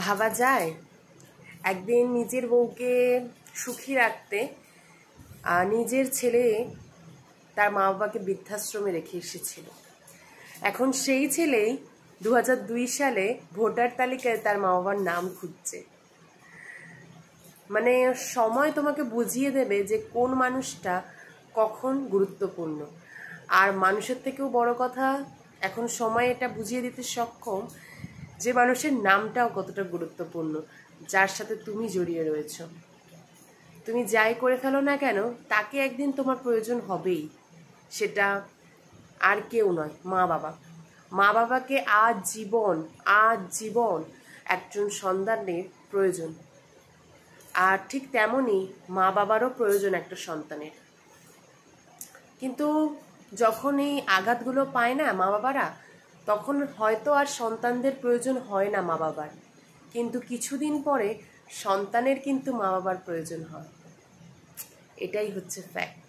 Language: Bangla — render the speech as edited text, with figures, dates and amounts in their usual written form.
ভাবা যায় একদিন নিজের বউকে সুখী রাখতে নিজের ছেলে তার মা বাবাকে বৃদ্ধাশ্রমে রেখে এসেছিল। এখন সেই ছেলেই 2002 সালে ভোটার তালিকায় তার মা বাবার নাম খুঁজছে। মানে সময় তোমাকে বুঝিয়ে দেবে যে কোন মানুষটা কখন গুরুত্বপূর্ণ। আর মানুষের থেকেও বড় কথা, এখন সময় এটা বুঝিয়ে দিতে সক্ষম যে মানুষের নামটাও কতটা গুরুত্বপূর্ণ, যার সাথে তুমি জড়িয়ে রয়েছো। তুমি যাই করে ফেলো না কেন, তাকে একদিন তোমার প্রয়োজন হবেই। সেটা আর কেউ নয়, মা বাবা। মা বাবাকে আজীবন একজন সন্তানের প্রয়োজন। আর ঠিক তেমনই মা বাবারও প্রয়োজন একটা সন্তানের। কিন্তু যখন এই আঘাতগুলো পায় না মা বাবারা, তখন হয়তো আর সন্তানদের প্রয়োজন হয় না মা বাবার, কিন্তু কিছুদিন পরে সন্তানের কিন্তু মা বাবার প্রয়োজন হয়। এটাই হচ্ছে ফ্যাক্ট।